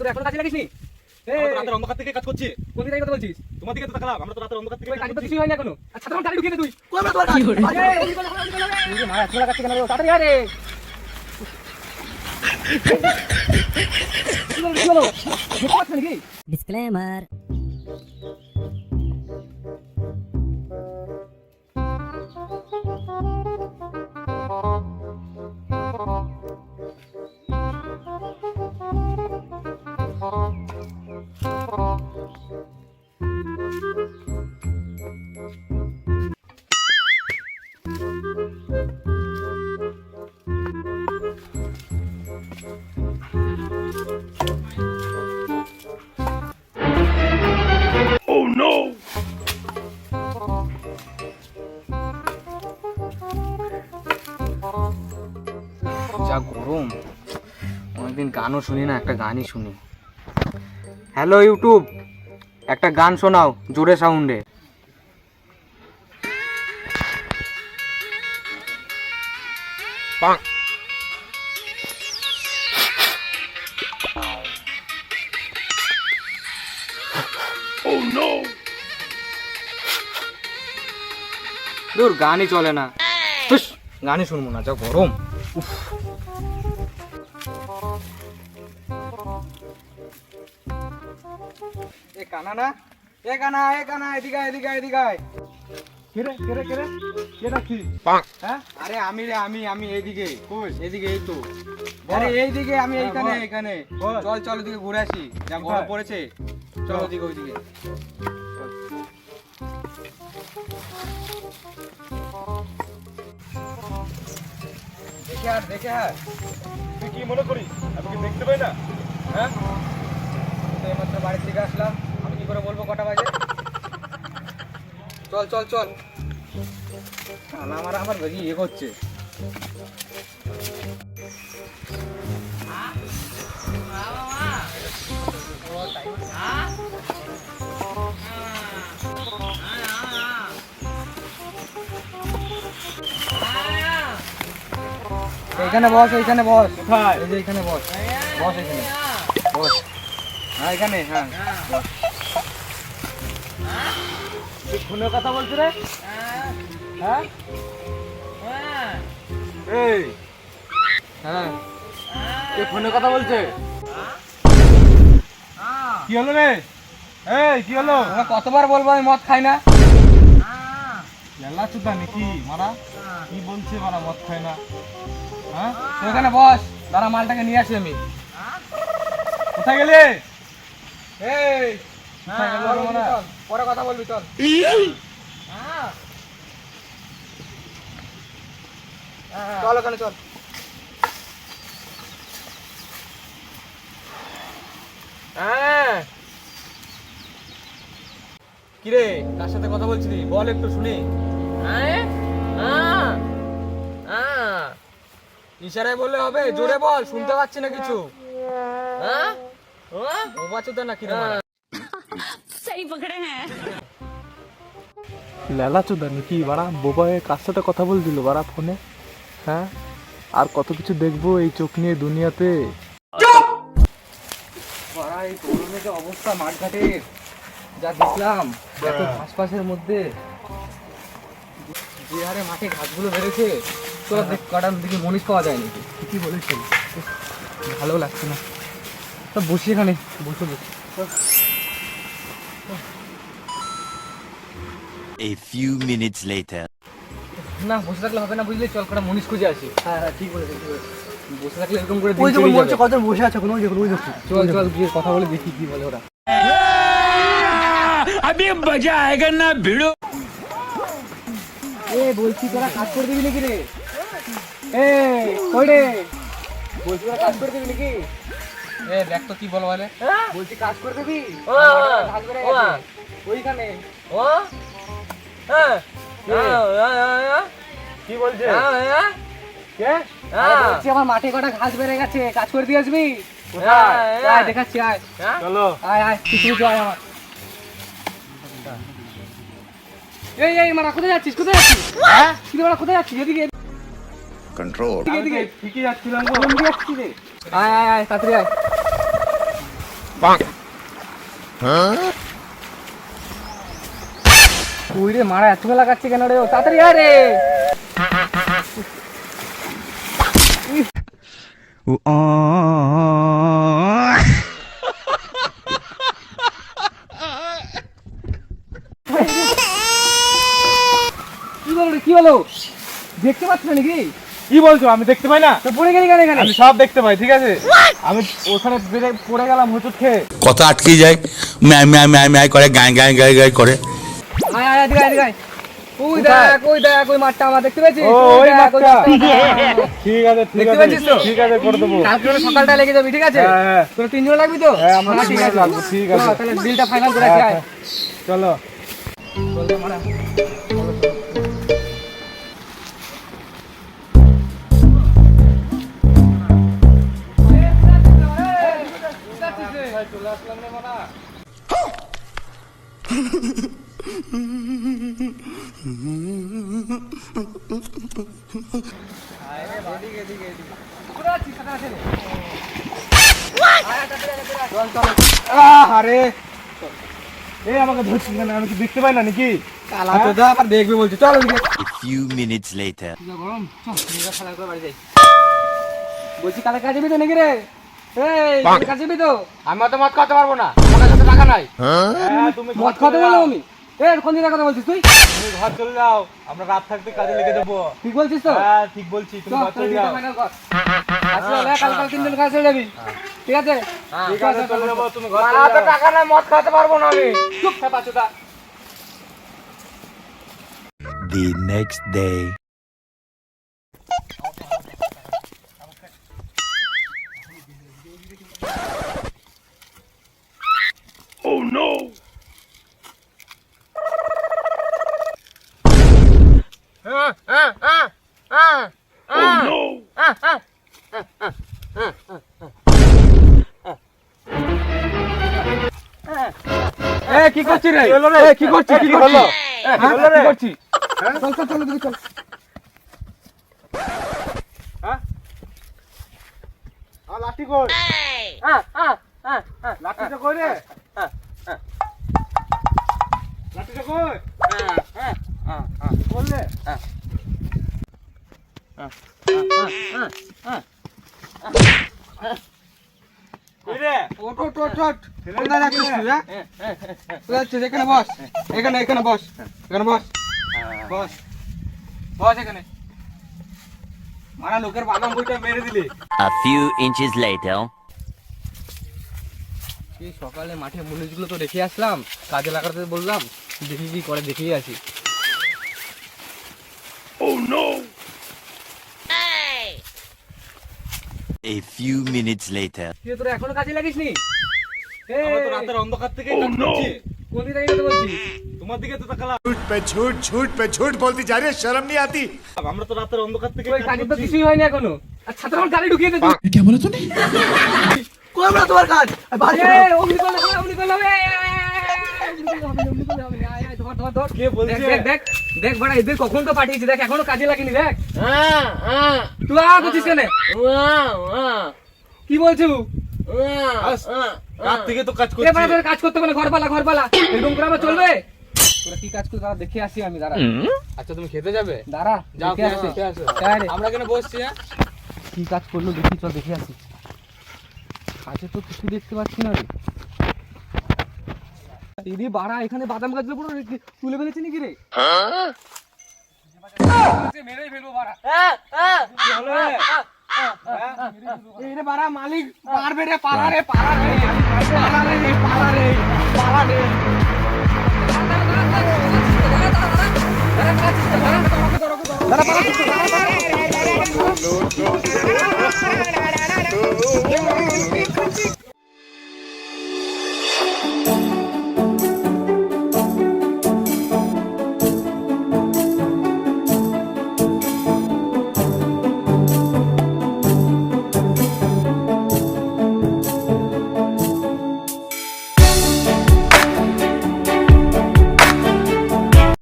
তোর এখনো কাজে লাগিসনি? রাতের অন্ধকার থেকে কাজ করছি। কোন দিকে কথা বলছিস? তোমার দিকে তো তাকালাম, আমরা তো রাতের অন্ধকার থেকে কাজ তো কিছুই হয় না এখনো। আচ্ছা তোমার গাড়ি ঢুকিয়ে দে তুই। কই আমরা তোমার তুই মারা ছোড়া কাছে কেন রে? তাড়াতাড়ি আরে। Disclaimer. যা গরম, অনেকদিন গানও শুনি না, একটা গানই শুনি। হ্যালো ইউটিউব, একটা গান শোনাও জোরে সাউন্ডে। দূর, গানই চলে না। গানই শুনবো না, যা গরম। উফ। এ কানা না, এ কানা, এ কানা, এদিকে আয়, এদিকে আয়, এদিকে আয়। হ্যাঁ? আরে আমি রে, আমি এইদিকে। কই? এদিকে, এই তো। আরে এইদিকে, আমি এইখানে, এইখানে। চল চল ওদিকে ঘুরে আসি, যা গরম পড়েছে। চল ওদিকে, ওইদিকে। দেখে আর দেখে আর তুই কি মনে করিস আমি কি দেখতে পাই না? হ্যাঁ, তো এইমাত্র বাড়ির থেকে আসলাম, আমি কি করে বলবো কটা বাজে? চল চল চল। আমার বেশি ইয়ে করছে। এইখানে বস, এইখানে বস। কোথায়? এই যে এইখানে বস, বস এইখানে বস। হ্যাঁ এখানে, হ্যাঁ বস। তুই ফোনে কথা বলছিস রে? হ্যাঁ এই, হ্যাঁ কে ফোনে কথা বলছে? কি হলো রে? এই কি হলো? তোমরা কতবার বলবো আমি মদ খাই না? লেলা চুদা নাকি মারা? কি বলছে মারা মদ খায় না? হ্যাঁ, তুই এখানে বস, দাঁড়া মালটাকে নিয়ে আসি আমি। কোথায় গেলে? এই কোথায় গেলে চল, রে মারা? চল, পরে কথা বলবি, চল। চল ওখানে চল। হ্যাঁ, কিরে কার সাথে কথা বলছিলি বল একটু শুনি। ইশারায় বললে হবে? জোরে বল, শুনতে পাচ্ছি না কিছু। ও বাচ্চা না কিরে মারা? सही पकड़े हैं। লেলা চোদা নাকি বাড়া? বোবা হয়ে কার সাথে কথা বলছিল বাড়া ফোনে? হ্যাঁ, আর কত কিছু দেখবো এই চোখ নিয়ে দুনিয়াতে। বাড়া, এই গরমে যে অবস্থা মাঠঘাটের, যা দেখলাম এত ঘাসপাসের মধ্যে যে হারে মাঠে ঘাসগুলো বেড়েছে, তো দেখ কাটার দিকে মনীষ পাওয়া যায় নাকি? ঠিকই বলেছেন। ভালো লাগছে না, তো বসি এখানে, বসে বসে। A few minutes later. না বসে থাকলে হবে না, বুঝলি? চল কটা মনীষ খুঁজে আসি। হ্যাঁ হ্যাঁ ঠিক বলেছেন, ঠিক বলেছেন। বসে থাকলে এরকম করে দিন ওই যখন চলে বলছে যাবে। কজন বসে আছে কোনো যখন ওই দেখুন। চল চল গিয়ে কথা বলে দেখি কি বলে ওরা। এ বলছি তোরা কাজ করে দিবি নাকি রে? এই কই রে? বলছি তোরা কাজ করে দিবি নাকি? এ দেখ তো কি বলো বলে। বলছি কাজ করে দিবি? কাজ করে গেছে ওইখানে। কি বলছে? কে? বলছি আমার মাঠে কটা ঘাস বেড়ে গেছে, কাজ করে দিয়ে আসবি? কোথায়? আয় দেখাচ্ছি, আয় চলো। আয় আয়, কিছু কিছু আয় আমার। এই এই মারা, কোথায় যাচ্ছিস? কোথায় যাচ্ছিস? হ্যাঁ কি রে মারা, কোথায় যাচ্ছিস? এদিকে Control. এদিকে এদিকে। ঠিকই যাচ্ছিলাম গো। কোন দিকে যাচ্ছিস রে? আয় আয় আয়, তাড়াতাড়ি আয়। ওই রে মারা এত বেলা কাটছে কেন রে? ও তাড়াতাড়ি আয় রে। কি বলো রে, কি বলো? দেখতে পাচ্ছ না নাকি? কি বলছো? আমি দেখতে পাই না? তো পড়ে গেলি কেন এখানে? আমি সব দেখতে পাই, ঠিক আছে? আমি ওখানে পড়ে গেলাম হোঁচট খেয়ে। কথা আটকে যায় ম্যায় ম্যায় ম্যায় ম্যায় করে গায় গায় গায় গায় করে আয় আয় এদিকে আয়, এদিকে আয়। ওই দেখ ওই মাঠটা আমার দেখতে পেয়েছিস? ও, ওই মাঠটা। ঠিক ঠিক আছে, ঠিক দেখতে আছে, পাচ্ছিস তো? ঠিক আছে, করে দেবো। কালকে ওই সকালটা লেগে যাবি, ঠিক আছে? হ্যাঁ, হ্যাঁ। তোর 3 জন লাগবি তো? হ্যাঁ, আমরা হ্যাঁ, 3 জন লাগবো, ঠিক আছে। চল, তাহলে বিলটা ফাইনাল করে হ্যাঁ, আয়। হ্যাঁ। চলো। আরে এই আমাকে ধরছিস কেন? আমি কি দেখতে পাই না নাকি? কালা চোদা আবার দেখবি বলছি, চল ওদিকে। A few minutes later. গরম, চল নিজে খেলা করে বাড়ি যাই। বলছি কালকে কাজে যাবি তো নাকি রে? এই কালকে কাজে যাবি তো? আমি তো মদ খাওয়াতে পারবো না, আমার কাছে তো টাকা নাই। হ্যাঁ, তুমি মদ খাওয়াতে বললাম আমি। কোন দিনের কথা বলছিস তুই? তুমি ঘর চলে যাও, আমরা রাত থাকতে কাজে লেগে যাবো। ঠিক বলছিস তো? হ্যাঁ, ঠিক বলছি, তুমি চল, ঘর তাহলে চলে বিলটা যাও। ফাইনাল কর। আচ্ছা, কাল 3 দিন কাজ চলে যাবি, ঠিক আছে? ঠিক আছে, চলে যাবো, তুমি ঘর আমার চলে হাতে যাও। টাকা নাই, মদ খাওয়াতে পারবো না আমি। চুপ থাক বাচ্চাটা। The next day. কি করছিস রে? কি হলো রে? কি করছিস? কি হলো? কি হলো রে? করছিস? চল চল চল এদিকে চল। লাঠি কই? লাঠিটা কই রে? লাঠিটা কই? বললে? কই রে? ওঠ ওঠ ওঠ ওঠ। কোথায় যাচ্ছিস তুই? কোথায় যাচ্ছিস? এখানে বস, এখানে বস, এখানে বস, বস বস এখানে। মারা লোকের বাদাম বইটা মেরে দিলি। A few inches later. এই সকালে মাঠে মুনিশগুলো তো রেখে আসলাম, কাজে লাগাতে বললাম, দেখি কি করে দেখেই আসি। A few minutes later. তুই তোরা এখনো কাজে লাগিসনি? আমরা তো রাতের অন্ধকার থেকেই কাজ করছি। কোন দিকে তাকিয়ে কথা বলছিস? তোমার দিকে তো তাকালাম। झूठ पे झूठ बोलती जा रही है शर्म नहीं आती আমরা তো রাতের অন্ধকার থেকে ওই কাজ কাজে তো করছি। কিছুই হয়নি এখনো। আর ছাত্র আমার গাড়ি ঢুকিয়ে দে তুই। কই আমরা তোমার কাজ বাড়ি অমনি করলে হবে, অমনি করলে হবে। অমনি করলে হবে। আয়, আয়, ধর, ধর, ধর। কে বলছে? দেখ, দেখ, দেখ বাড়া, এদের কখন তো পাঠিয়েছি, দেখ এখনো কাজে লাগেনি, দেখ। তুই করছিস কেন? কি বলছো? রাত থেকে তো কাজ এ বাড়া, করছি। তোর কাজ করতে বলে ঘরপালা, ঘরপালা। এরকম করে আমার চলবে? তোরা কি কাজ করছিস দাঁড়া, দেখে আসি আমি, দাঁড়া। আচ্ছা তুমি খেতে যাবে? দাঁড়া, যাও, দেখে আসি। খেতে আসো। হ্যাঁ রে। আমরা কেন বসছি? হ্যাঁ কি কাজ করলো দেখি, চল দেখে আসি। কাজে তো কিছু দেখতে পাচ্ছি না রে। দিদি বাড়া, এখানে বাদাম গাছগুলো পুরো তুলে ফেলেছে নাকি রে? মেরেই ফেলবো বাড়া। কি হলো রে? এই রে বাড়া, মালিক পারবে রে, পালা রে, পালা রে, পালা রে, পালা রে, পালা রে। দাঁড়া, দাঁড়া, দাঁড়া, দাঁড়া, দাঁড়া, দাঁড়া, দাঁড়া, দাঁড়া, দাঁড়া, দাঁড়া, দাঁড়া, দাঁড়া, দাঁড়া, দাঁড়া, দাঁড়া, দাঁড়া, দাঁড়া,